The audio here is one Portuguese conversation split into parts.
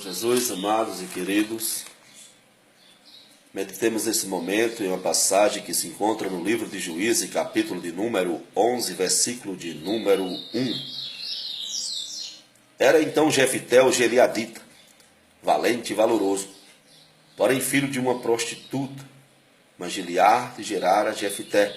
Jesus, amados e queridos, meditemos nesse momento em uma passagem que se encontra no livro de Juízes, capítulo de número 11, versículo de número 1. Era então Jefté o Gileadita, valente e valoroso, porém filho de uma prostituta, mas Gileade gerara Jefté.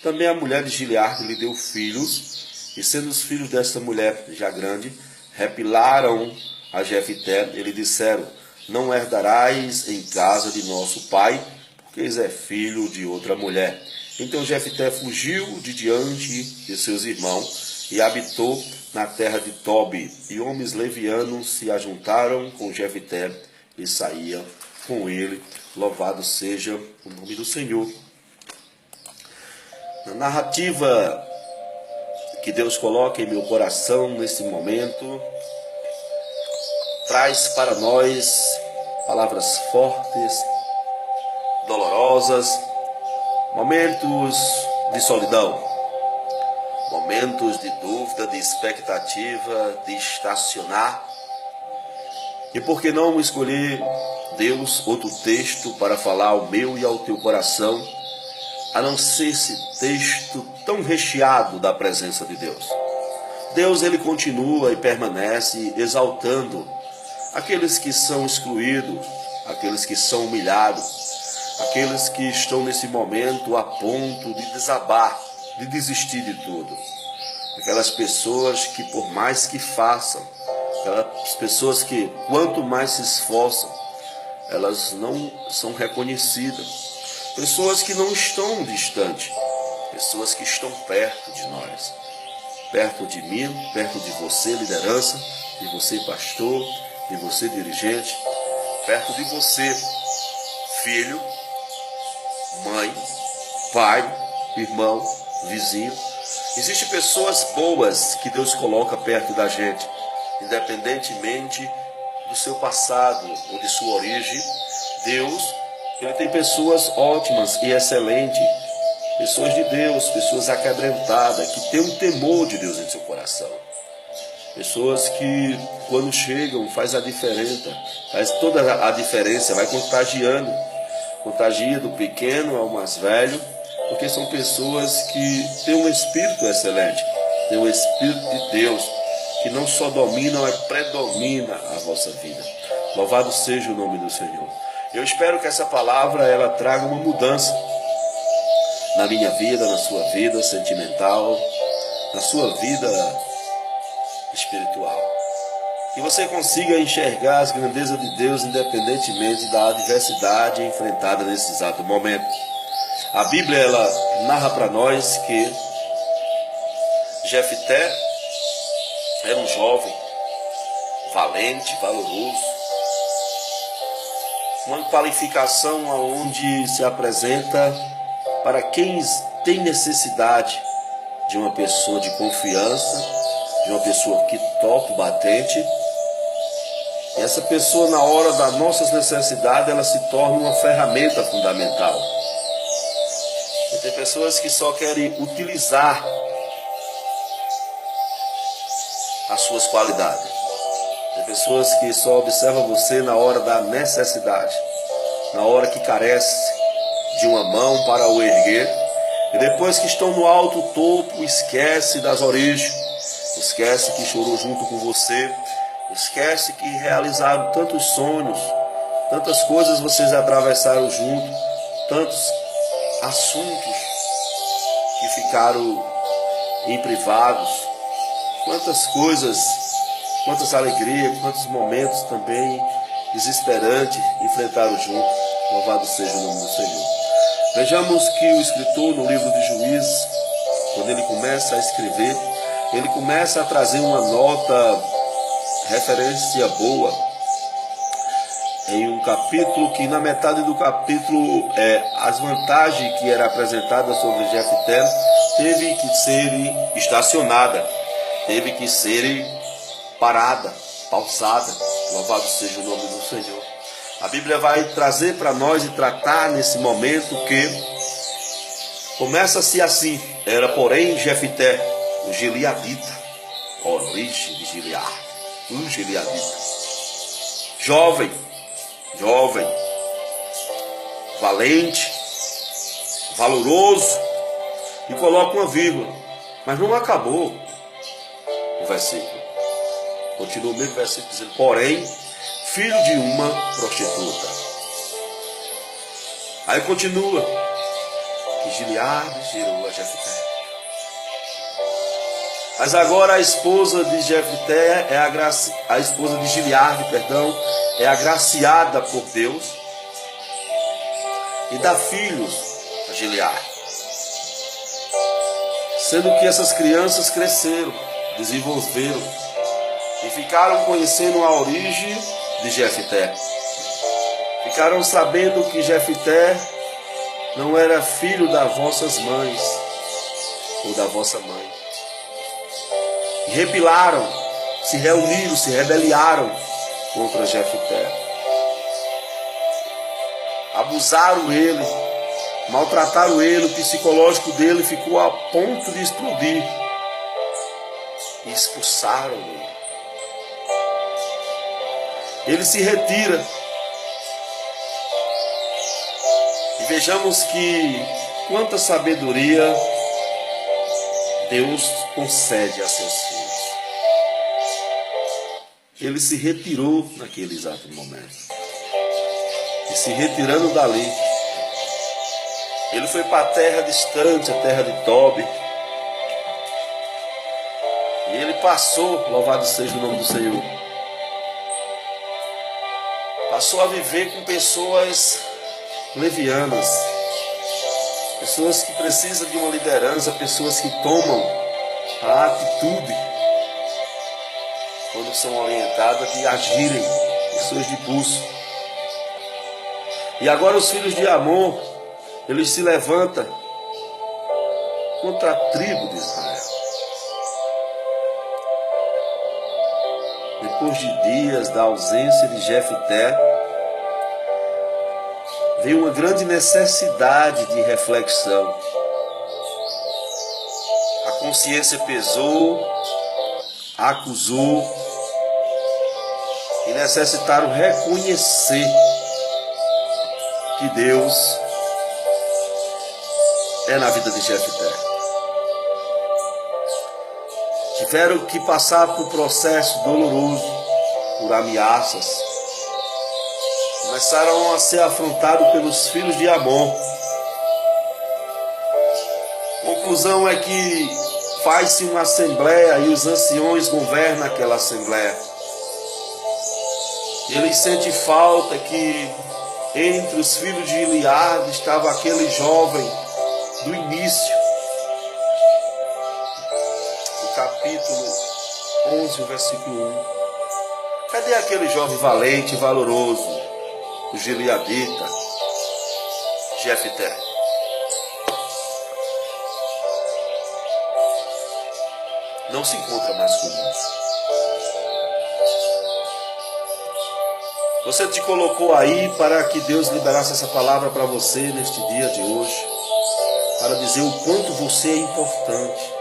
Também a mulher de Gileade lhe deu filhos, e sendo os filhos desta mulher já grande, repilaram a Jefté e lhe disseram: não herdarás em casa de nosso pai, porque és filho de outra mulher. Então Jefté fugiu de diante de seus irmãos e habitou na terra de Tobi. E homens levianos se ajuntaram com Jefté e saíam com ele. Louvado seja o nome do Senhor. Na narrativa que Deus coloca em meu coração nesse momento, traz para nós palavras fortes, dolorosas, momentos de solidão, momentos de dúvida, de expectativa, de estacionar. E por que não escolher, Deus, outro texto para falar ao meu e ao teu coração, a não ser esse texto tão recheado da presença de Deus? Deus, ele continua e permanece exaltando aqueles que são excluídos, aqueles que são humilhados, aqueles que estão nesse momento a ponto de desabar, de desistir de tudo. Aquelas pessoas que, por mais que façam, aquelas pessoas que, quanto mais se esforçam, elas não são reconhecidas. Pessoas que não estão distantes, pessoas que estão perto de nós, perto de mim, perto de você, liderança, de você, pastor, de você, dirigente, perto de você, filho, mãe, pai, irmão, vizinho. Existem pessoas boas que Deus coloca perto da gente, independentemente do seu passado ou de sua origem. Deus, ele tem pessoas ótimas e excelentes, pessoas de Deus, pessoas aquebrantadas, que têm um temor de Deus em seu coração. Pessoas que, quando chegam, faz a diferença, faz toda a diferença, vai contagiando, contagia do pequeno ao mais velho, porque são pessoas que têm um espírito excelente, têm um espírito de Deus, que não só domina, mas predomina a vossa vida. Louvado seja o nome do Senhor. Eu espero que essa palavra ela traga uma mudança na minha vida, na sua vida sentimental, na sua vida espiritual. Que você consiga enxergar as grandezas de Deus independentemente da adversidade enfrentada nesse exato momento. A Bíblia ela narra para nós que Jefté era um jovem valente, valoroso, uma qualificação onde se apresenta para quem tem necessidade de uma pessoa de confiança, de uma pessoa que toca o batente. E essa pessoa, na hora das nossas necessidades, ela se torna uma ferramenta fundamental. E tem pessoas que só querem utilizar as suas qualidades. Tem pessoas que só observam você na hora da necessidade, na hora que carece de uma mão para o erguer, e depois que estão no alto topo, esquece das origens, esquece que chorou junto com você, esquece que realizaram tantos sonhos, tantas coisas vocês atravessaram junto, tantos assuntos que ficaram em privados, quantas coisas, quantas alegrias, quantos momentos também desesperantes enfrentaram juntos. Louvado seja o nome do Senhor. Vejamos que o escritor no livro de Juízes, quando ele começa a escrever, ele começa a trazer uma nota, referência boa, em um capítulo que na metade do capítulo as vantagens que era apresentada sobre Jefté teve que serem estacionada, teve que serem parada, pausada. Louvado seja o nome do Senhor. A Bíblia vai trazer para nós e tratar nesse momento que começa-se assim: era porém Jefté o Gileadita, origem de Gileade, um Gileadita. jovem, valente, valoroso, e coloca uma vírgula, mas não acabou o versículo. Continua o mesmo versículo dizendo, porém, filho de uma prostituta. Aí continua, que Gileade gerou a Jefté. Mas agora a esposa de Jefté a esposa de Gileade, é agraciada por Deus e dá filhos a Gileade. Sendo que essas crianças cresceram, desenvolveram e ficaram conhecendo a origem de Jefté. Ficaram sabendo que Jefté não era filho das vossas mães ou da vossa mãe. E repilaram, se reuniram, se rebeliaram contra Jefté. Abusaram ele, maltrataram ele, o psicológico dele ficou a ponto de explodir. E expulsaram ele. Ele se retira. E vejamos que quanta sabedoria Deus concede a seus filhos. Ele se retirou naquele exato momento. E se retirando dali, ele foi para a terra distante, a terra de Tobi. E ele passou, louvado seja o nome do Senhor, passou a viver com pessoas levianas, pessoas que precisam de uma liderança, pessoas que tomam a atitude quando são orientadas de agirem, pessoas de pulso. E agora os filhos de Amon, eles se levantam contra a tribo de Israel. Depois de dias da ausência de Jefté, veio uma grande necessidade de reflexão. A consciência pesou, acusou, e necessitaram reconhecer que Deus é na vida de Jefté. Tiveram que passar por um processo doloroso, por ameaças. Começaram a ser afrontados pelos filhos de Amon. A conclusão é que faz-se uma assembleia e os anciões governam aquela assembleia. E eles sentem falta que entre os filhos de Gileade estava aquele jovem do início. No capítulo 11, versículo 1. Cadê aquele jovem valente e valoroso, o gileadita, Jefté? Não se encontra mais conosco. Você te colocou aí para que Deus liberasse essa palavra para você neste dia de hoje, para dizer o quanto você é importante,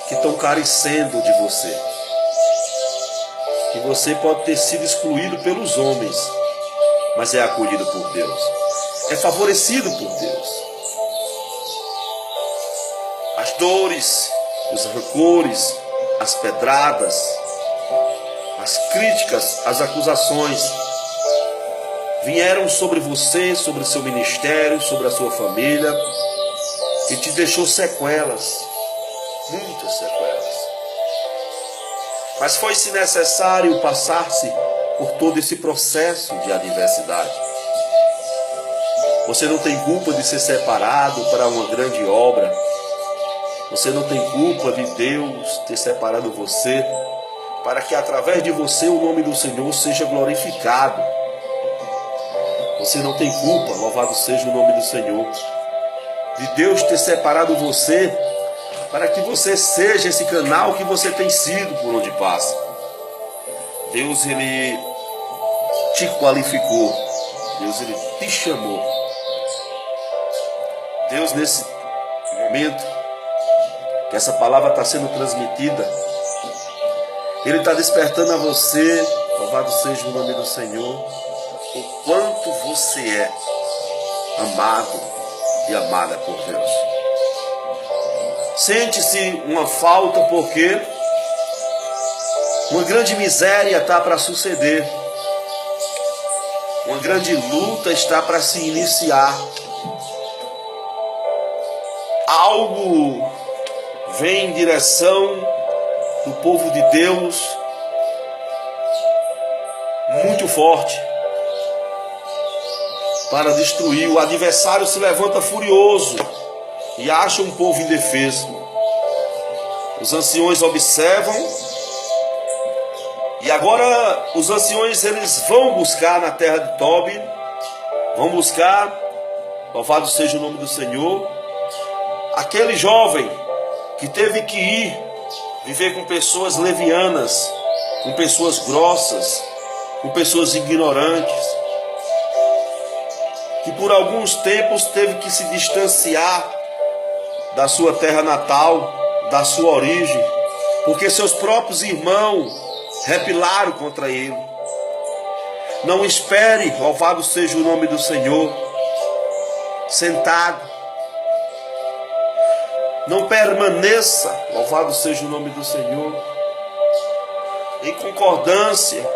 que estão carecendo de você, que você pode ter sido excluído pelos homens, mas é acolhido por Deus, é favorecido por Deus. As dores, os rancores, as pedradas, as críticas, as acusações vieram sobre você, sobre o seu ministério, sobre a sua família, e te deixou sequelas, muitas sequelas. Mas foi-se necessário passar-se por todo esse processo de adversidade. Você não tem culpa de ser separado para uma grande obra. Você não tem culpa de Deus ter separado você para que através de você o nome do Senhor seja glorificado. Você não tem culpa, louvado seja o nome do Senhor, de Deus ter separado você para que você seja esse canal que você tem sido por onde passa. Deus, Ele te qualificou. Deus, Ele te chamou. Deus, nesse momento que essa palavra está sendo transmitida, Ele está despertando a você, louvado seja o nome do Senhor, o quanto você é amado e amada por Deus. Sente-se uma falta porque uma grande miséria está para suceder. Uma grande luta está para se iniciar. Algo vem em direção do povo de Deus muito forte para destruir. O adversário se levanta furioso e acha um povo indefeso. Os anciões observam. E agora os anciões eles vão buscar na terra de Tobi, vão buscar, louvado seja o nome do Senhor, aquele jovem que teve que ir viver com pessoas levianas, com pessoas grossas, com pessoas ignorantes, que por alguns tempos teve que se distanciar da sua terra natal, da sua origem, porque seus próprios irmãos repilaram contra ele. Não espere, louvado seja o nome do Senhor, sentado. Não permaneça, louvado seja o nome do Senhor, em concordância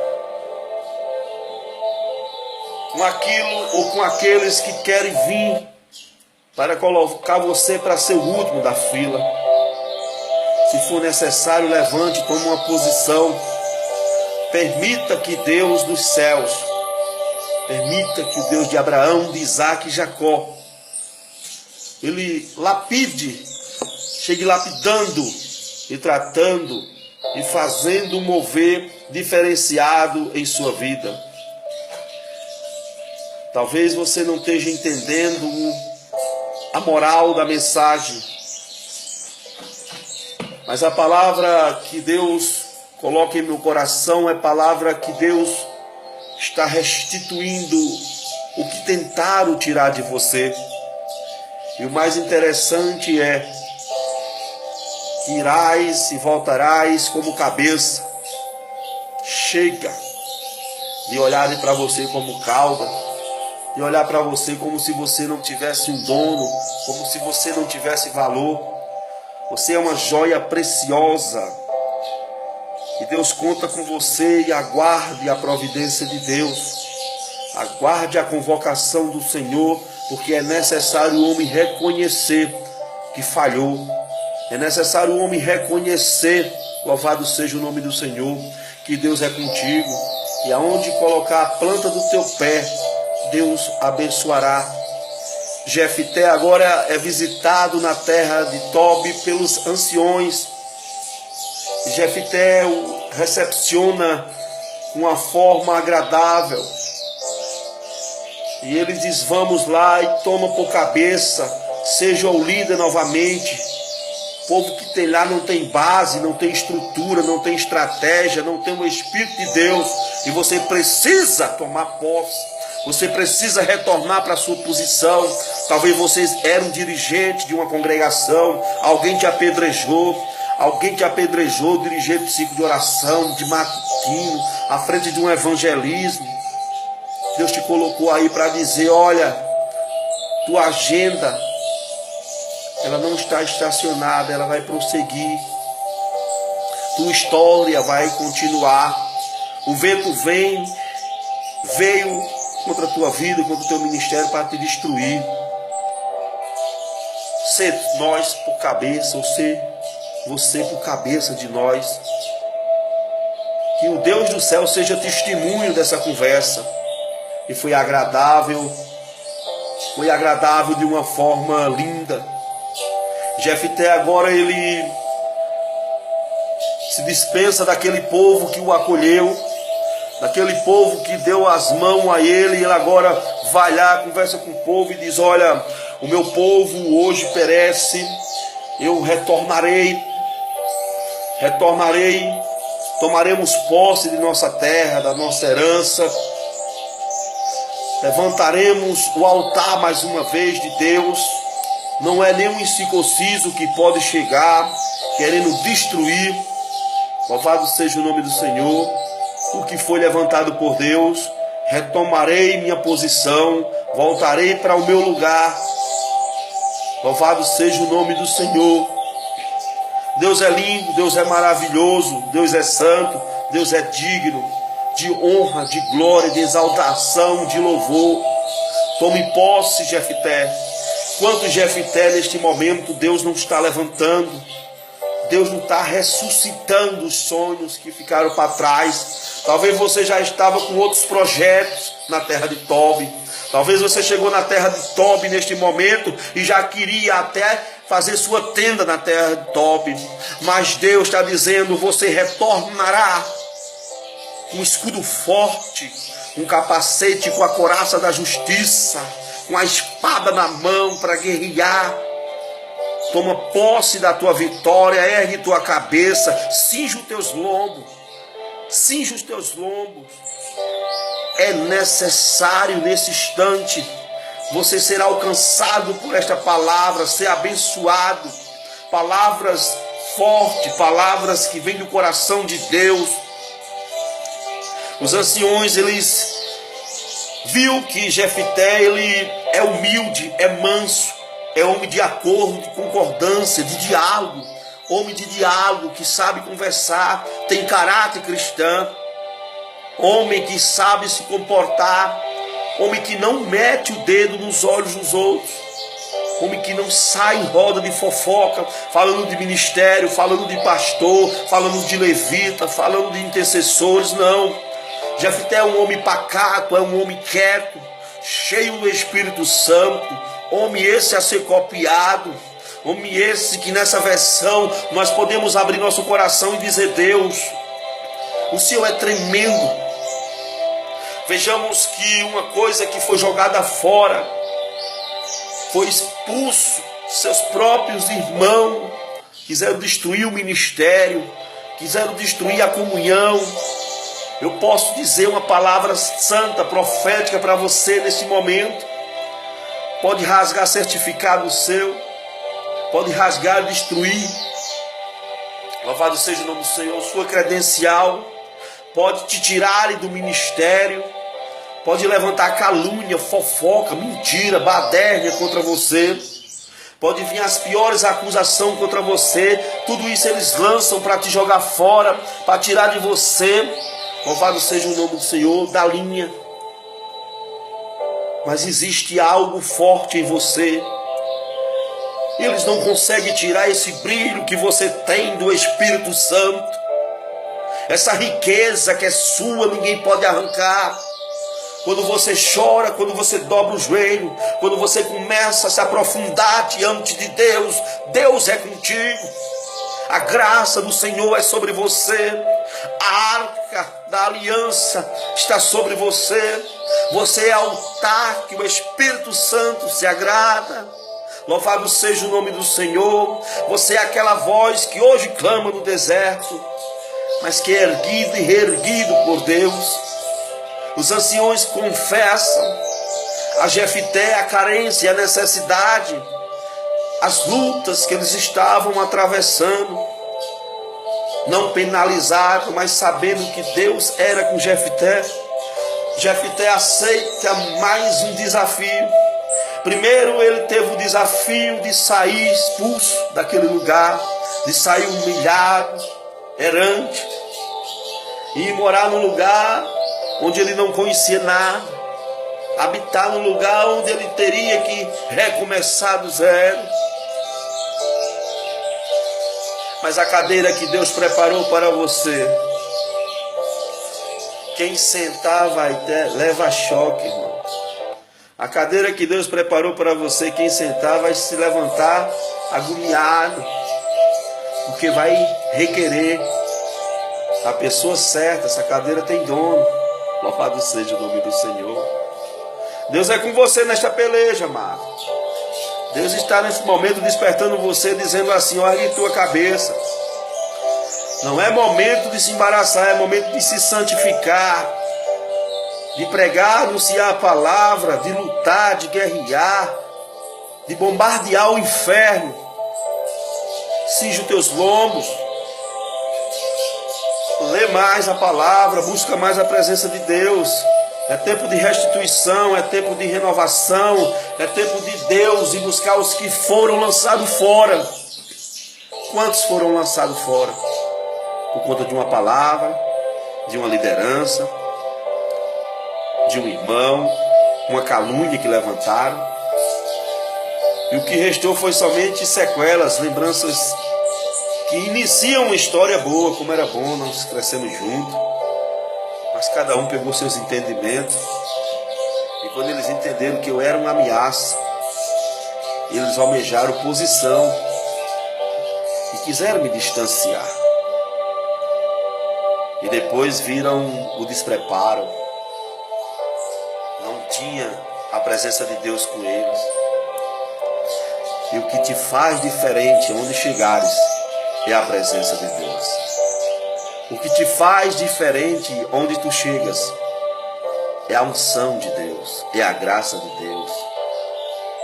com aquilo ou com aqueles que querem vir para colocar você para ser o último da fila. Se for necessário, levante, tome uma posição. Permita que Deus dos céus, permita que o Deus de Abraão, de Isaac e Jacó, ele lapide, chegue lapidando e tratando e fazendo um mover diferenciado em sua vida. Talvez você não esteja entendendo a moral da mensagem, mas a palavra que Deus coloca em meu coração é palavra que Deus está restituindo o que tentaram tirar de você. E o mais interessante é que irás e voltarás como cabeça. Chega de olharem para você como cauda, de olhar para você como se você não tivesse um dono, como se você não tivesse valor. Você é uma joia preciosa. E Deus conta com você e aguarde a providência de Deus. Aguarde a convocação do Senhor, porque é necessário o homem reconhecer que falhou. É necessário o homem reconhecer, louvado seja o nome do Senhor, que Deus é contigo. E aonde colocar a planta do teu pé, Deus abençoará. Jefté agora é visitado na terra de Tobi pelos anciões. Jefté o recepciona com uma forma agradável. E ele diz, vamos lá, e toma por cabeça, seja o líder novamente. O povo que tem lá não tem base, não tem estrutura, não tem estratégia, não tem o Espírito de Deus. E você precisa tomar posse. Você precisa retornar para a sua posição. Talvez você era um dirigente de uma congregação, alguém te apedrejou. Alguém te apedrejou, dirigente de ciclo de oração, de matutino, à frente de um evangelismo. Deus te colocou aí para dizer, olha, tua agenda, ela não está estacionada, ela vai prosseguir. Tua história vai continuar. O vento veio contra a tua vida, contra o teu ministério para te destruir. Ser nós por cabeça, ou ser você por cabeça de nós. Que o Deus do céu seja testemunho dessa conversa. E foi agradável de uma forma linda. Jefté agora ele se dispensa daquele povo que o acolheu, daquele povo que deu as mãos a ele, e ele agora vai lá, conversa com o povo e diz, olha, o meu povo hoje perece, eu retornarei, tomaremos posse de nossa terra, da nossa herança, levantaremos o altar mais uma vez de Deus. Não é nenhum incircunciso que pode chegar querendo destruir Louvado seja o nome do Senhor. O que foi levantado por Deus, retomarei minha posição, voltarei para o meu lugar. Louvado seja o nome do Senhor. Deus é lindo, Deus é maravilhoso, Deus é santo, Deus é digno de honra, de glória, de exaltação, de louvor. Tome posse, Jefté. Quanto Jefté neste momento Deus não está levantando, Deus não está ressuscitando os sonhos que ficaram para trás. Talvez você já estava com outros projetos na terra de Tobi. Talvez você chegou na terra de Tobi neste momento e já queria até fazer sua tenda na terra de Tobi. Mas Deus está dizendo, você retornará com um escudo forte, um capacete com a couraça da justiça, com a espada na mão para guerrear. Toma posse da tua vitória, ergue tua cabeça, cinge os teus lombos, cinge os teus lombos. É necessário nesse instante você ser alcançado por esta palavra, ser abençoado. Palavras fortes, palavras que vêm do coração de Deus. Os anciões, eles viu que Jefté, ele é humilde, é manso, é homem de acordo, de concordância, de diálogo. Homem de diálogo, que sabe conversar, tem caráter cristão. Homem que sabe se comportar. Homem que não mete o dedo nos olhos dos outros. Homem que não sai em roda de fofoca, falando de ministério, falando de pastor, falando de levita, falando de intercessores, não. Jefté é um homem pacato, é um homem quieto, cheio do Espírito Santo. Homem esse a ser copiado. Homem esse que nessa versão nós podemos abrir nosso coração e dizer, Deus, o Senhor é tremendo. Vejamos que uma coisa que foi jogada fora, foi expulso, seus próprios irmãos quiseram destruir o ministério, quiseram destruir a comunhão. Eu posso dizer uma palavra santa, profética para você nesse momento. Pode rasgar certificado seu, pode rasgar e destruir. Louvado seja o nome do Senhor, sua credencial. Pode te tirarem do ministério, pode levantar calúnia, fofoca, mentira, baderna contra você. Pode vir as piores acusações contra você. Tudo isso eles lançam para te jogar fora, para tirar de você. Louvado seja o nome do Senhor, da linha. Mas existe algo forte em você. Eles não conseguem tirar esse brilho que você tem do Espírito Santo. Essa riqueza que é sua, ninguém pode arrancar. Quando você chora, quando você dobra o joelho, quando você começa a se aprofundar diante de Deus, Deus é contigo. A graça do Senhor é sobre você. A arca da aliança está sobre você. Você é altar que o Espírito Santo se agrada. Louvado seja o nome do Senhor. Você é aquela voz que hoje clama no deserto, mas que é erguido e reerguido por Deus. Os anciões confessam a Jefté a carência e a necessidade, as lutas que eles estavam atravessando. Não penalizaram, mas sabendo que Deus era com Jefté. Jefté aceita mais um desafio. Primeiro ele teve o desafio de sair expulso daquele lugar, de sair humilhado, errante, e morar num lugar onde ele não conhecia nada, habitar num lugar onde ele teria que recomeçar do zero. Mas a cadeira que Deus preparou para você, quem sentar vai ter, leva choque, irmão. A cadeira que Deus preparou para você, quem sentar vai se levantar agoniado, porque vai requerer a pessoa certa. Essa cadeira tem dono. Louvado seja o nome do Senhor. Deus é com você nesta peleja, amado. Deus está nesse momento despertando você, dizendo assim, ergue tua cabeça. Não é momento de se embaraçar, é momento de se santificar, de pregar, anunciar a palavra, de lutar, de guerrear, de bombardear o inferno. Cinge os teus lombos. mais a palavra, busca mais a presença de Deus. É tempo de restituição, é tempo de renovação, é tempo de Deus e buscar os que foram lançados fora. Quantos foram lançados fora? Por conta de uma palavra, de uma liderança, de um irmão, uma calúnia que levantaram. E o que restou foi somente sequelas, lembranças que iniciam uma história boa, como era bom, nós crescemos juntos. Mas cada um pegou seus entendimentos. E quando eles entenderam que eu era uma ameaça, eles almejaram posição e quiseram me distanciar. E depois viram o despreparo. Não tinha a presença de Deus com eles. E o que te faz diferente onde chegares é a presença de Deus. O que te faz diferente onde tu chegas é a unção de Deus, é a graça de Deus.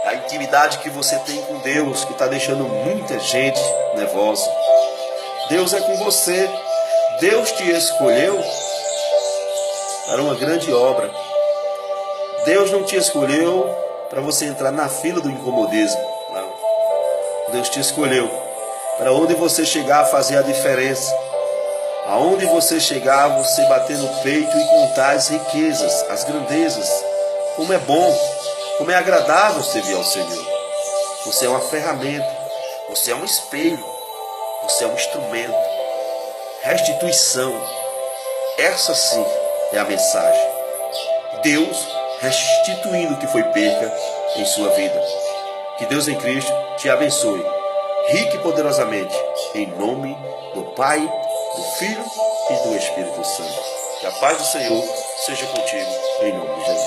A intimidade que você tem com Deus, que está deixando muita gente nervosa. Deus é com você. Deus te escolheu para uma grande obra. Deus não te escolheu para você entrar na fila do incomodismo. Não. Deus te escolheu para onde você chegar a fazer a diferença. Aonde você chegar, você bater no peito e contar as riquezas, as grandezas. Como é bom, como é agradável servir ao Senhor. Você é uma ferramenta, você é um espelho, você é um instrumento. Restituição, essa sim é a mensagem. Deus restituindo o que foi perca em sua vida. Que Deus em Cristo te abençoe, rique e poderosamente, em nome do Pai, do Filho e do Espírito Santo. Que a paz do Senhor seja contigo, em nome de Jesus.